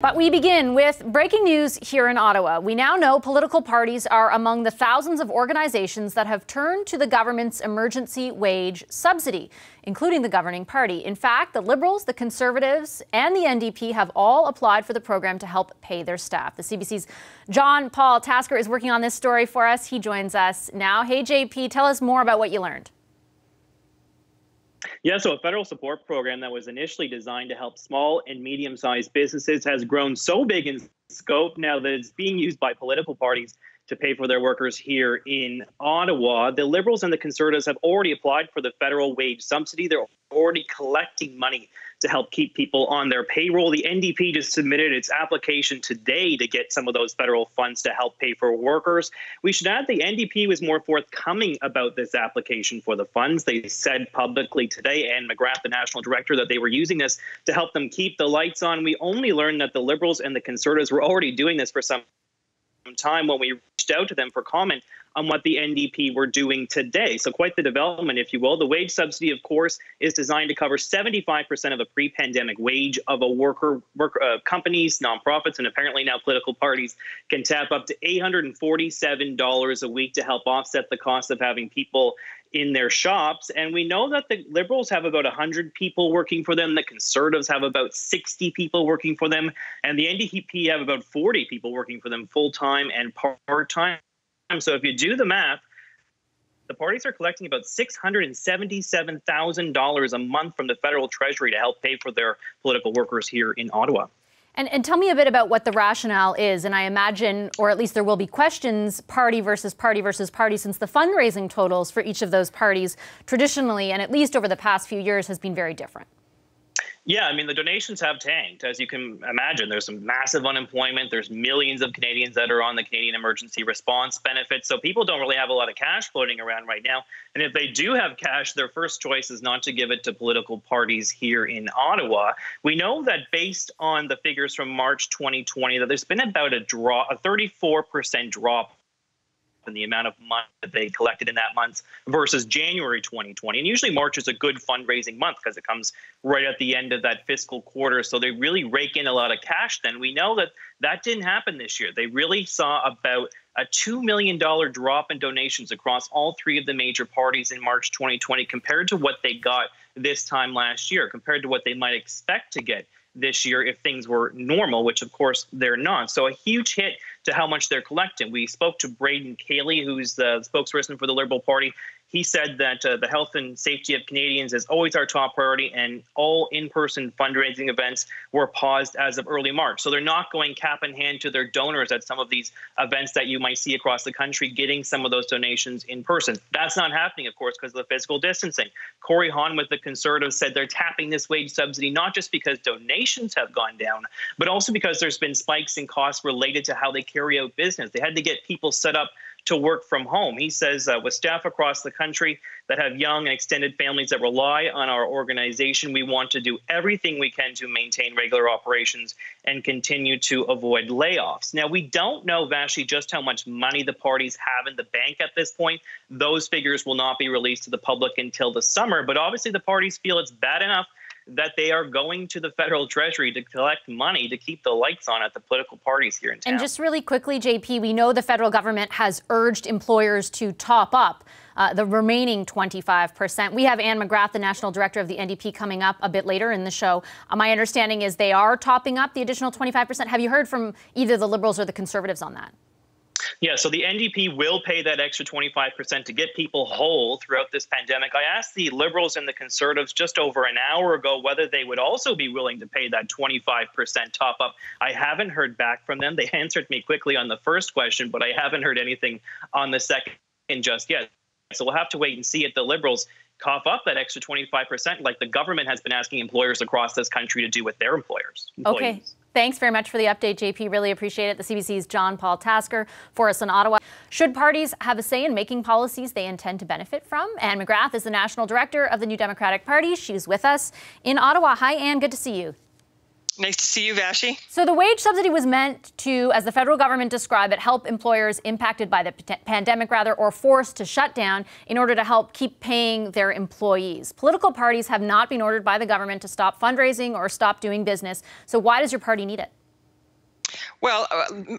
But we begin with breaking news here in Ottawa. We now know political parties are among the thousands of organizations that have turned to the government's emergency wage subsidy, including the governing party. In fact, the Liberals, the Conservatives, and the NDP have all applied for the program to help pay their staff. The CBC's John Paul Tasker is working on this story for us. He joins us now. Hey, JP, tell us more about what you learned. Yeah, so a federal support program that was initially designed to help small and medium-sized businesses has grown so big in scope now that it's being used by political parties to pay for their workers here in Ottawa. The Liberals and the Conservatives have already applied for the federal wage subsidy. They're already collecting money to help keep people on their payroll. The NDP just submitted its application today to get some of those federal funds to help pay for workers. We should add the NDP was more forthcoming about this application for the funds. They said publicly today, Anne McGrath, the national director, that they were using this to help them keep the lights on. We only learned that the Liberals and the Conservatives were already doing this for some time when we reached out to them for comment on what the NDP were doing today. So quite the development, if you will. The wage subsidy, of course, is designed to cover 75% of the pre-pandemic wage of a worker. Companies, nonprofits, and apparently now political parties can tap up to $847 a week to help offset the cost of having people in their shops. And we know that the Liberals have about 100 people working for them. The Conservatives have about 60 people working for them. And the NDP have about 40 people working for them full-time and part-time. So if you do the math, the parties are collecting about $677,000 a month from the federal treasury to help pay for their political workers here in Ottawa. And tell me a bit about what the rationale is. And I imagine, or at least there will be questions, party versus party versus party, since the fundraising totals for each of those parties traditionally, and at least over the past few years, has been very different. Yeah, I mean, the donations have tanked. As you can imagine, there's some massive unemployment. There's millions of Canadians that are on the Canadian Emergency Response benefits. So people don't really have a lot of cash floating around right now. And if they do have cash, their first choice is not to give it to political parties here in Ottawa. We know that based on the figures from March 2020, that there's been about a 34% drop in the amount of money that they collected in that month versus January 2020. And usually March is a good fundraising month because it comes right at the end of that fiscal quarter. So they really rake in a lot of cash then. We know that that didn't happen this year. They really saw about a $2 million drop in donations across all three of the major parties in March 2020 compared to what they got this time last year, compared to what they might expect to get this year if things were normal, which of course they're not. So a huge hit to how much they're collecting. We spoke to Braden Cayley, who's the spokesperson for the Liberal Party. He said that the health and safety of Canadians is always our top priority, and all in-person fundraising events were paused as of early March. So they're not going cap in hand to their donors at some of these events that you might see across the country, getting some of those donations in person. That's not happening, of course, because of the physical distancing. Corey Hahn with the Conservatives said they're tapping this wage subsidy not just because donations have gone down, but also because there's been spikes in costs related to how they carry out business. They had to get people set up to work from home. He says with staff across the country that have young and extended families that rely on our organization, we want to do everything we can to maintain regular operations and continue to avoid layoffs. Now, we don't know, Vashi, just how much money the parties have in the bank at this point. Those figures will not be released to the public until the summer, but obviously the parties feel it's bad enough that they are going to the federal treasury to collect money to keep the lights on at the political parties here in town. And just really quickly, JP, we know the federal government has urged employers to top up the remaining 25%. We have Anne McGrath, the national director of the NDP, coming up a bit later in the show. My understanding is they are topping up the additional 25%. Have you heard from either the Liberals or the Conservatives on that? Yeah, so the NDP will pay that extra 25% to get people whole throughout this pandemic. I asked the Liberals and the Conservatives just over an hour ago whether they would also be willing to pay that 25% top up. I haven't heard back from them. They answered me quickly on the first question, but I haven't heard anything on the second just yet. So we'll have to wait and see if the Liberals cough up that extra 25% like the government has been asking employers across this country to do with their employees. Okay. Thanks very much for the update, JP. Really appreciate it. The CBC's John Paul Tasker for us in Ottawa. Should parties have a say in making policies they intend to benefit from? Anne McGrath is the national director of the New Democratic Party. She's with us in Ottawa. Hi, Anne. Good to see you. Nice to see you, Vashi. So the wage subsidy was meant to, as the federal government described it, help employers impacted by the pandemic, or forced to shut down in order to help keep paying their employees. Political parties have not been ordered by the government to stop fundraising or stop doing business. So why does your party need it? Well,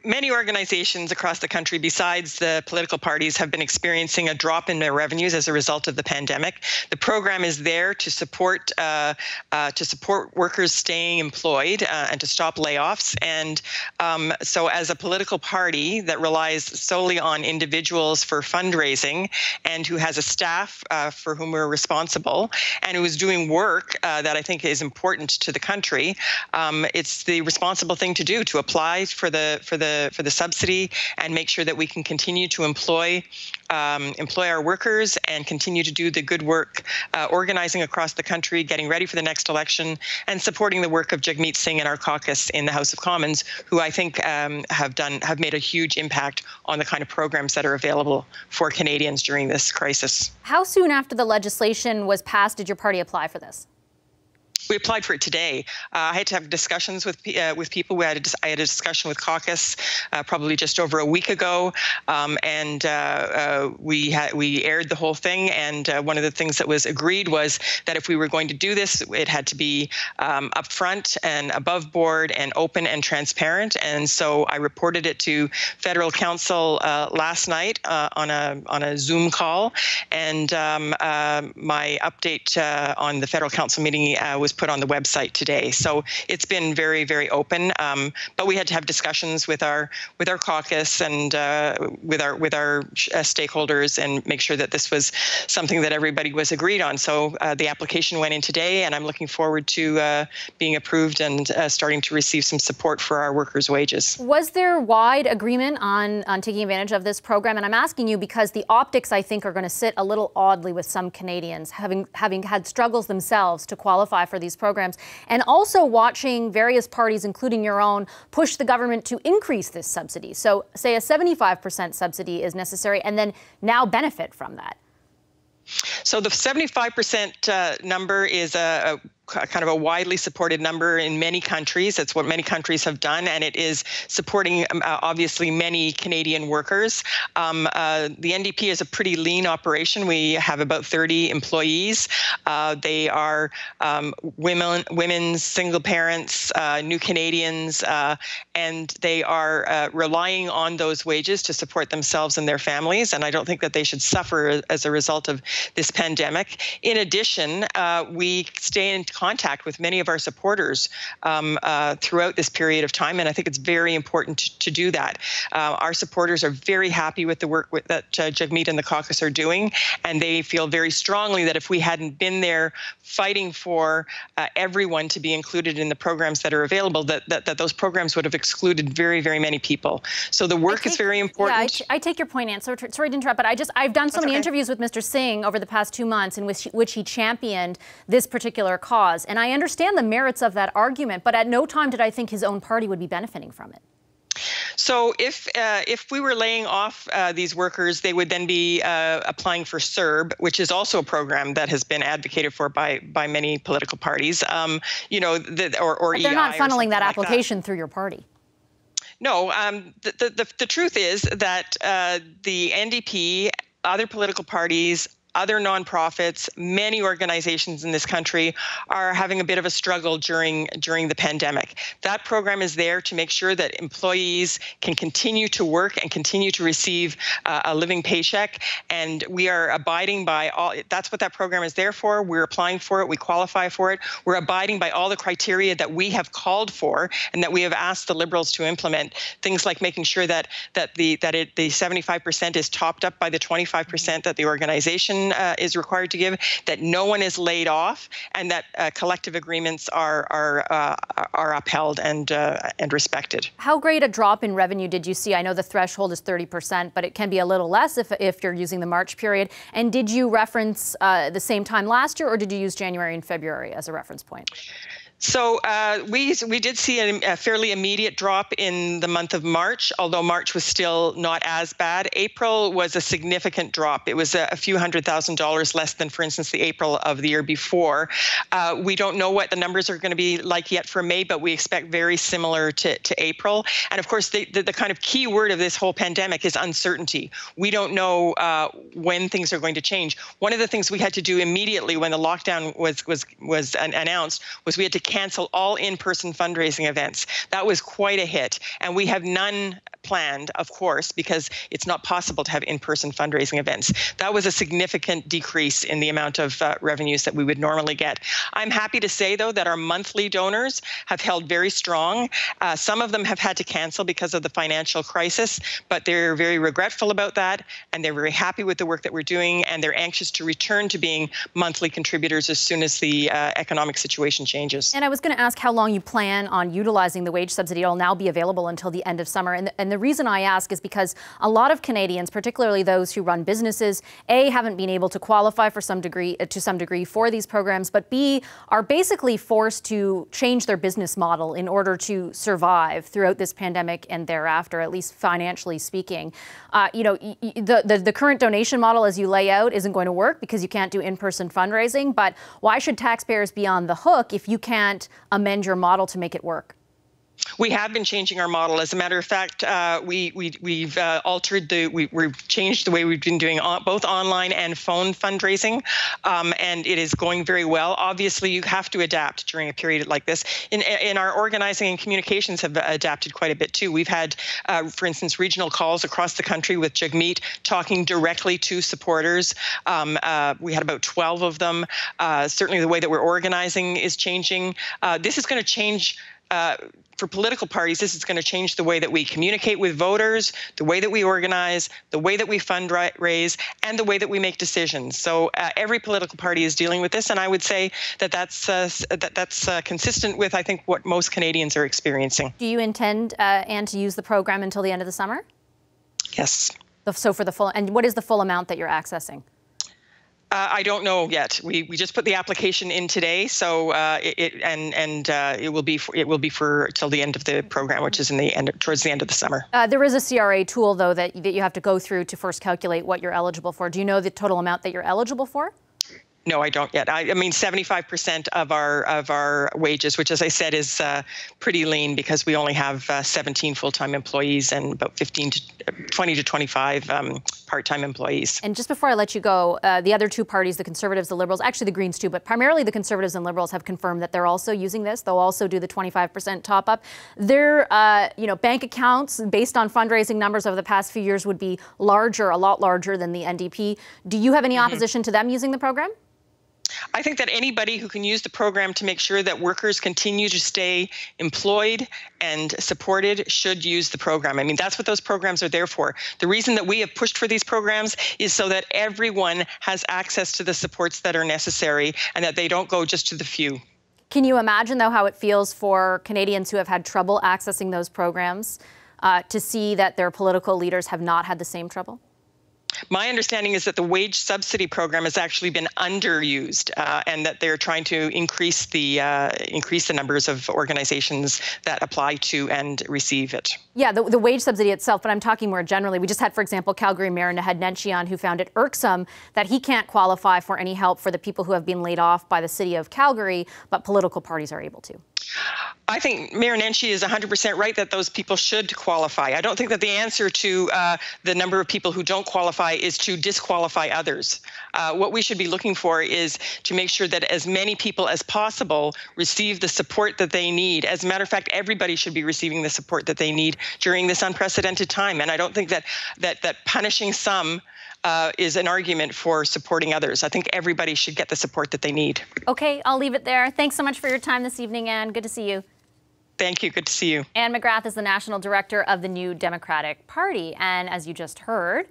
many organizations across the country, besides the political parties, have been experiencing a drop in their revenues as a result of the pandemic. The program is there to support workers staying employed and to stop layoffs. And so, as a political party that relies solely on individuals for fundraising and who has a staff for whom we're responsible and who is doing work that I think is important to the country, it's the responsible thing to do to apply for the subsidy and make sure that we can continue to employ our workers and continue to do the good work organizing across the country, getting ready for the next election, and supporting the work of Jagmeet Singh and our caucus in the House of Commons, who I think have made a huge impact on the kind of programs that are available for Canadians during this crisis. How soon after the legislation was passed did your party apply for this? We applied for it today. I had to have discussions with people. I had a discussion with caucus probably just over a week ago, and we aired the whole thing. And one of the things that was agreed was that if we were going to do this, it had to be upfront and above board and open and transparent. And so I reported it to Federal Council last night on a Zoom call, and my update on the Federal Council meeting was put on the website today. So it's been very, very open. But we had to have discussions with our caucus and with our stakeholders and make sure that this was something that everybody was agreed on. So the application went in today, and I'm looking forward to being approved and starting to receive some support for our workers' wages. Was there wide agreement on taking advantage of this program? And I'm asking you because the optics, I think, are going to sit a little oddly with some Canadians, having had struggles themselves to qualify for these programs, and also watching various parties, including your own, push the government to increase this subsidy. So say a 75% subsidy is necessary and then now benefit from that. So the 75% number is a kind of a widely supported number in many countries. That's what many countries have done, and it is supporting obviously many Canadian workers. The NDP is a pretty lean operation. We have about 30 employees. They are women, single parents, new Canadians, and they are relying on those wages to support themselves and their families, and I don't think that they should suffer as a result of this pandemic. In addition, we stay in contact with many of our supporters throughout this period of time, and I think it's very important to do that. Our supporters are very happy with the work that Jagmeet and the caucus are doing, and they feel very strongly that if we hadn't been there fighting for everyone to be included in the programs that are available, that those programs would have excluded very, very many people. So the work is very important. Yeah, I take your point, Anne. Sorry to interrupt, but I've done so many interviews with Mr. Singh over the past 2 months in which he championed this particular cause. And I understand the merits of that argument, but at no time did I think his own party would be benefiting from it. So if we were laying off these workers, they would then be applying for CERB, which is also a program that has been advocated for by many political parties. You know, or but they're not funneling that application through your party. No, the truth is that the NDP, other political parties, other nonprofits, many organizations in this country are having a bit of a struggle during the pandemic. That program is there to make sure that employees can continue to work and continue to receive a living paycheck. And we are abiding by all, that's what that program is there for. We're applying for it. We qualify for it. We're abiding by all the criteria that we have called for and that we have asked the Liberals to implement. Things like making sure that the 75% is topped up by the 25% that the organization is required to give, that no one is laid off, and that collective agreements are upheld and respected. How great a drop in revenue did you see? I know the threshold is 30%, but it can be a little less if you're using the March period. And did you reference the same time last year, or did you use January and February as a reference point? So we did see a fairly immediate drop in the month of March, although March was still not as bad. April was a significant drop. It was a few $100,000 less than, for instance, the April of the year before. We don't know what the numbers are going to be like yet for May, but we expect very similar to April. And of course, the kind of key word of this whole pandemic is uncertainty. We don't know when things are going to change. One of the things we had to do immediately when the lockdown was announced was we had to cancel all in-person fundraising events. That was quite a hit, and we have none planned, of course, because it's not possible to have in-person fundraising events. That was a significant decrease in the amount of revenues that we would normally get. I'm happy to say, though, that our monthly donors have held very strong. Some of them have had to cancel because of the financial crisis, but they're very regretful about that, and they're very happy with the work that we're doing, and they're anxious to return to being monthly contributors as soon as the economic situation changes. And I was going to ask how long you plan on utilizing the wage subsidy. It'll now be available until the end of summer. And the reason I ask is because a lot of Canadians, particularly those who run businesses, A, haven't been able to qualify to some degree for these programs, but B, are basically forced to change their business model in order to survive throughout this pandemic and thereafter, at least financially speaking. The current donation model, as you lay out, isn't going to work because you can't do in-person fundraising. But why should taxpayers be on the hook if you can't amend your model to make it work? We have been changing our model. As a matter of fact, we've altered we've changed the way we've been doing both online and phone fundraising, and it is going very well. Obviously, you have to adapt during a period like this. In our organizing and communications have adapted quite a bit too. We've had, for instance, regional calls across the country with Jagmeet talking directly to supporters. We had about 12 of them. Certainly, the way that we're organizing is changing. This is going to change. For political parties, this is going to change the way that we communicate with voters, the way that we organize, the way that we fundraise, and the way that we make decisions. So every political party is dealing with this, and I would say that that's consistent with, I think, what most Canadians are experiencing. Do you intend, Anne, to use the program until the end of the summer? Yes. So for the full, and what is the full amount that you're accessing? I don't know yet. We just put the application in today, so it will be for till the end of the program, which is towards the end of the summer. There is a CRA tool though that you have to go through to first calculate what you're eligible for. Do you know the total amount that you're eligible for? No, I don't yet. I mean, 75% of our wages, which, as I said, is pretty lean because we only have 17 full-time employees and about 20 to 25 part-time employees. And just before I let you go, the other two parties, the Conservatives, the Liberals, actually the Greens too, but primarily the Conservatives and Liberals have confirmed that they're also using this. They'll also do the 25% top-up. Their bank accounts, based on fundraising numbers over the past few years, would be a lot larger than the NDP. Do you have any opposition to them using the program? I think that anybody who can use the program to make sure that workers continue to stay employed and supported should use the program. I mean, that's what those programs are there for. The reason that we have pushed for these programs is so that everyone has access to the supports that are necessary and that they don't go just to the few. Can you imagine, though, how it feels for Canadians who have had trouble accessing those programs to see that their political leaders have not had the same trouble? My understanding is that the wage subsidy program has actually been underused, and that they're trying to increase the numbers of organizations that apply to and receive it. Yeah, the wage subsidy itself, but I'm talking more generally. We just had, for example, Calgary Mayor Naheed Nenshi, who found it irksome that he can't qualify for any help for the people who have been laid off by the city of Calgary, but political parties are able to. I think Mayor Nenshi is 100% right that those people should qualify. I don't think that the answer to the number of people who don't qualify is to disqualify others. What we should be looking for is to make sure that as many people as possible receive the support that they need. As a matter of fact, everybody should be receiving the support that they need during this unprecedented time. And I don't think that punishing some is an argument for supporting others. I think everybody should get the support that they need. Okay, I'll leave it there. Thanks so mugoing your time this evening, Anne. Good to see you. Thank you. Good to see you. Anne McGrath is the National Director of the New Democratic Party. And as you just heard,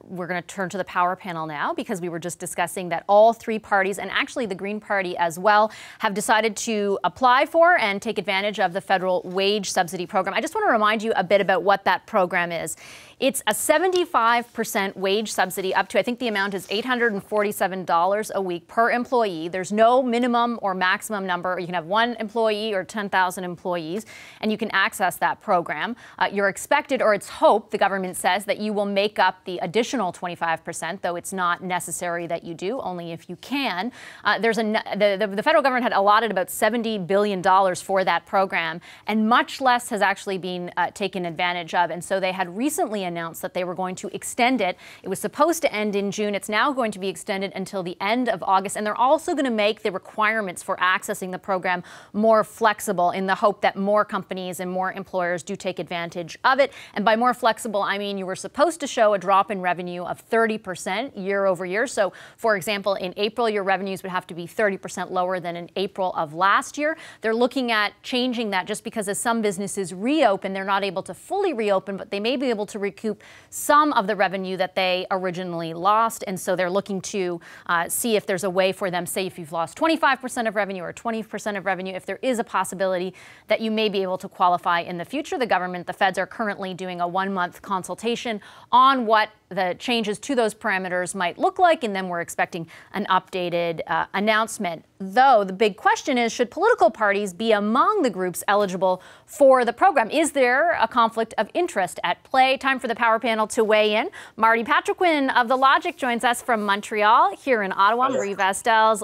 we're going to turn to the power panel now because we were just discussing that all three parties, and actually the Green Party as well, have decided to apply for and take advantage of the federal wage subsidy program. I just want to remind you a bit about what that program is. It's a 75% wage subsidy up to, I think the amount is $847 a week per employee. There's no minimum or maximum number. You can have one employee or 10,000 employees, and you can access that program. You're expected, or it's hoped, the government says, that you will make up the additional 25%, though it's not necessary that you do, only if you can. The federal government had allotted about $70 billion for that program, and much less has actually been taken advantage of. And so they had recently announced that they were going to extend it. It was supposed to end in June. It's now going to be extended until the end of August. And they're also going to make the requirements for accessing the program more flexible in the hope that more companies and more employers do take advantage of it. And by more flexible, I mean you were supposed to show a drop in revenue of 30% year over year. So, for example, in April, your revenues would have to be 30% lower than in April of last year. They're looking at changing that just because as some businesses reopen, they're not able to fully reopen, but they may be able to recoup some of the revenue that they originally lost. And so they're looking to see if there's a way for them, say if you've lost 25% of revenue or 20% of revenue, if there is a possibility that you may be able to qualify in the future. The government, the feds are currently doing a 1-month consultation on what the changes to those parameters might look like, and then we're expecting an updated announcement. Though the big question is, should political parties be among the groups eligible for the program? Is there a conflict of interest at play? Time for the power panel to weigh in. Marty Patriquin of The Logic joins us from Montreal. Here in Ottawa, Marie Vastels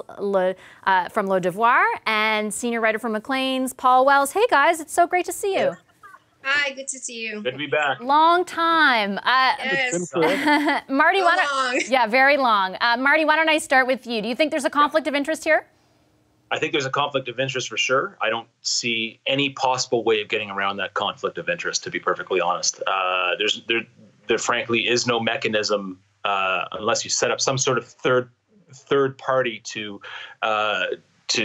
from Le Devoir, and senior writer from Maclean's, Paul Wells. Hey guys, it's so great to see you. Hi, good to see you. Good to be back. Long time. Yes. Marty, so long. Yeah, very long. Marty, why don't I start with you? Do you think there's a conflict of interest here? I think there's a conflict of interest for sure. I don't see any possible way of getting around that conflict of interest, to be perfectly honest. There frankly is no mechanism unless you set up some sort of third party to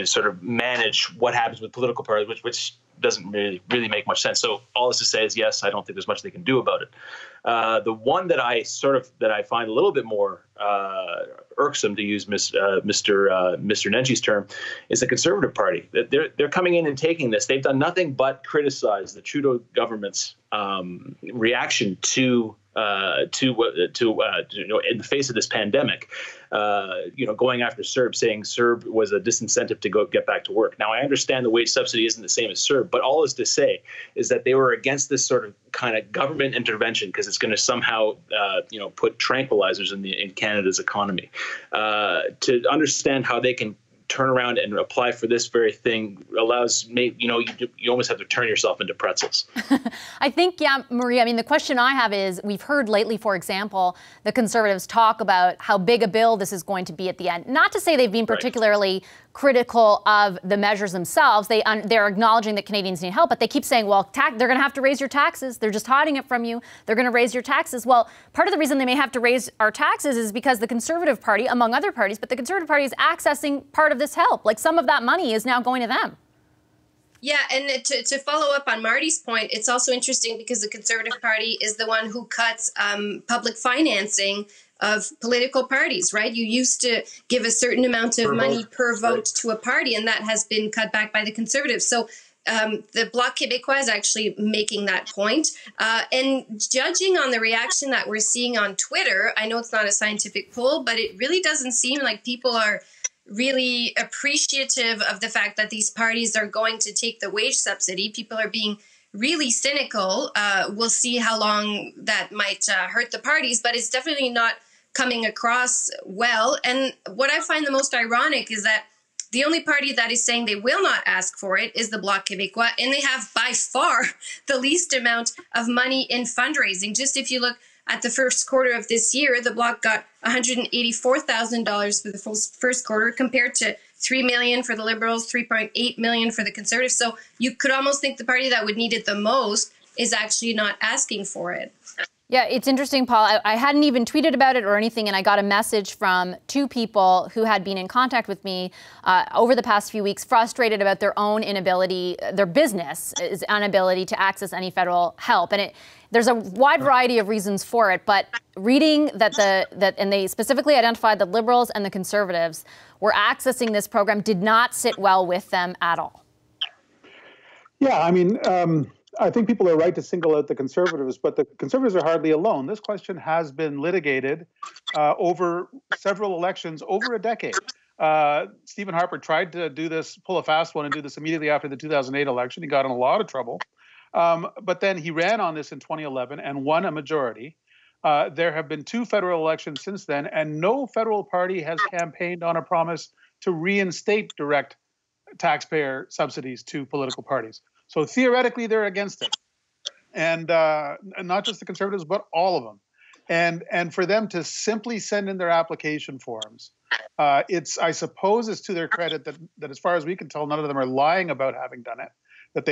sort of manage what happens with political parties, which doesn't really make much sense. So all this to say is, yes, I don't think there's much they can do about it. The one that I find a little bit more irksome, to use Mr. Nenji's term, is the Conservative Party. They're coming in and taking this. They've done nothing but criticize the Trudeau government's reaction to in the face of this pandemic, going after CERB, saying CERB was a disincentive to get back to work. Now, I understand the wage subsidy isn't the same as CERB, but all is to say is that they were against this sort of kind of government intervention because it's going to somehow, put tranquilizers in Canada's economy. To understand how they can turn around and apply for this very thing allows you almost have to turn yourself into pretzels. I think, yeah, Marie, I mean, the question I have is, we've heard lately, for example, the Conservatives talk about how big a bill this is going to be at the end. Not to say they've been particularly critical of the measures themselves. They're acknowledging that Canadians need help, but they keep saying, well, they're going to have to raise your taxes. They're just hiding it from you. They're going to raise your taxes. Well, part of the reason they may have to raise our taxes is because the Conservative Party, among other parties, but the Conservative Party is accessing part of this help. Like, some of that money is now going to them. Yeah, and to follow up on Marty's point, it's also interesting because the Conservative Party is the one who cuts public financing of political parties, right? You used to give a certain amount of money per vote to a party, and that has been cut back by the Conservatives. So the Bloc Québécois is actually making that point. And judging on the reaction that we're seeing on Twitter, I know it's not a scientific poll, but it really doesn't seem like people are really appreciative of the fact that these parties are going to take the wage subsidy. People are being really cynical. We'll see how long that might hurt the parties, but it's definitely not coming across well. And what I find the most ironic is that the only party that is saying they will not ask for it is the Bloc Québécois, and they have by far the least amount of money in fundraising. Just if you look at the first quarter of this year, the Bloc got $184,000 for the first quarter compared to $3 million for the Liberals, $3.8 million for the Conservatives. So you could almost think the party that would need it the most is actually not asking for it. Yeah, it's interesting, Paul. I hadn't even tweeted about it or anything, and I got a message from two people who had been in contact with me over the past few weeks, frustrated about their own inability, their business' inability to access any federal help. And there's a wide variety of reasons for it, but reading and they specifically identified the Liberals and the Conservatives were accessing this program did not sit well with them at all. Yeah, I mean, I think people are right to single out the Conservatives, but the Conservatives are hardly alone. This question has been litigated over several elections, over a decade. Stephen Harper tried to pull a fast one and do this immediately after the 2008 election. He got in a lot of trouble. But then he ran on this in 2011 and won a majority. There have been two federal elections since then, and no federal party has campaigned on a promise to reinstate direct taxpayer subsidies to political parties. So theoretically, they're against it. and not just the Conservatives, but all of them. And for them to simply send in their application forms, I suppose it's to their credit that as far as we can tell, none of them are lying about having done it. That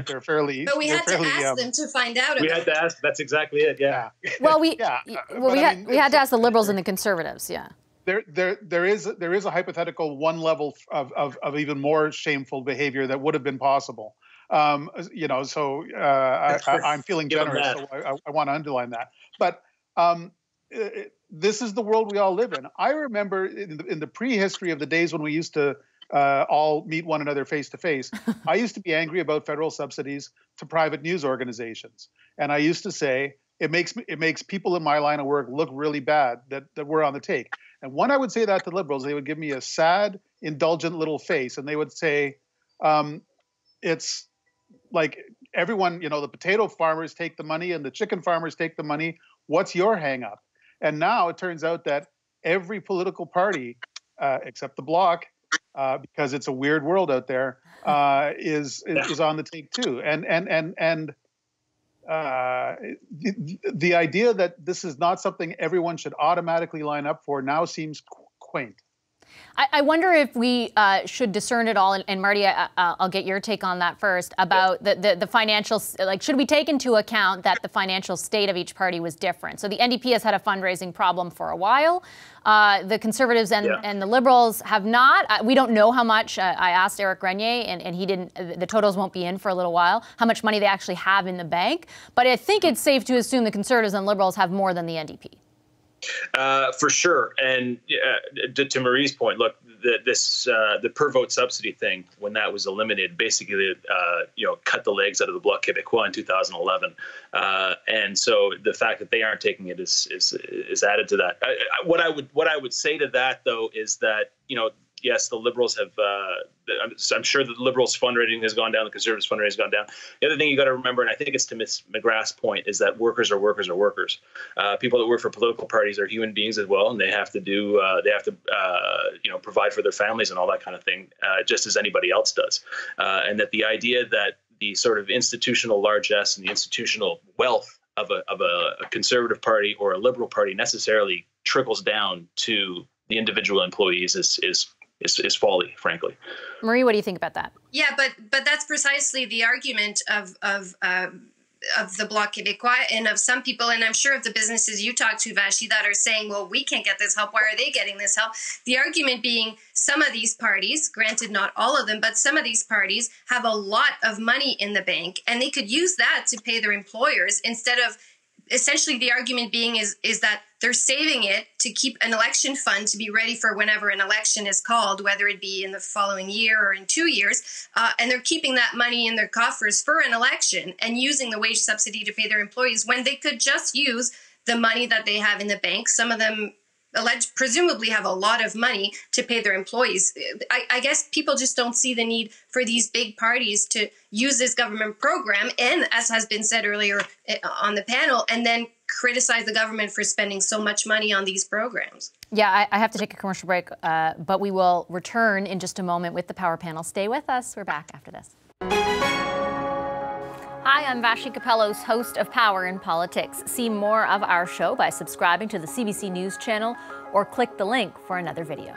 they're fairly. But we had to ask them to find out. We had to ask. That's exactly it. Yeah. Well, we had to ask the Liberals and the Conservatives. Yeah. There is a hypothetical one level of even more shameful behavior that would have been possible. I'm feeling generous, so I want to underline that. But this is the world we all live in. I remember in the prehistory of the days when we used to all meet one another face to face, I used to be angry about federal subsidies to private news organizations, and I used to say it makes people in my line of work look really bad that we're on the take. And when I would say that to Liberals, they would give me a sad, indulgent little face, and they would say, "It's like everyone, the potato farmers take the money and the chicken farmers take the money. What's your hang up?" And now it turns out that every political party, except the Bloc, because it's a weird world out there, is on the take too. And the idea that this is not something everyone should automatically line up for now seems quaint. I wonder if we should discern it all, and Marty, I'll get your take on that first, about the financial, should we take into account that the financial state of each party was different? So the NDP has had a fundraising problem for a while. The Conservatives and the Liberals have not. We don't know how much. I asked Eric Grenier, and he didn't. The totals won't be in for a little while, how much money they actually have in the bank. But I think it's safe to assume the Conservatives and Liberals have more than the NDP. For sure. And to Marie's point, look, the per vote subsidy thing, when that was eliminated, basically, cut the legs out of the Bloc Québécois in 2011. And so the fact that they aren't taking it is added to that. What I would say to that, though, is that, yes, the Liberals have, I'm sure the Liberals' fundraising has gone down, the Conservatives' fundraising has gone down. The other thing you got to remember, and I think it's to Ms. McGrath's point, is that workers are workers are workers. People that work for political parties are human beings as well, and they have to provide for their families and all that kind of thing, just as anybody else does. And that the idea that the sort of institutional largesse and the institutional wealth of a Conservative party or a Liberal party necessarily trickles down to the individual employees is folly, frankly. Marie, what do you think about that? Yeah, but that's precisely the argument of the Bloc Québécois and of some people, and I'm sure of the businesses you talk to, Vashi, that are saying, well, we can't get this help. Why are they getting this help? The argument being some of these parties, granted not all of them, but some of these parties have a lot of money in the bank, and they could use that to pay their employers instead of, essentially the argument being is that they're saving it to keep an election fund to be ready for whenever an election is called, whether it be in the following year or in 2 years. And they're keeping that money in their coffers for an election and using the wage subsidy to pay their employees when they could just use the money that they have in the bank. Some of them presumably have a lot of money to pay their employees. I guess people just don't see the need for these big parties to use this government program and, as has been said earlier on the panel, and then criticize the government for spending so much money on these programs. Yeah, I have to take a commercial break, but we will return in just a moment with the Power Panel. Stay with us. We're back after this. Hi, I'm Vashi Capellos, host of Power in Politics. See more of our show by subscribing to the CBC News channel or click the link for another video.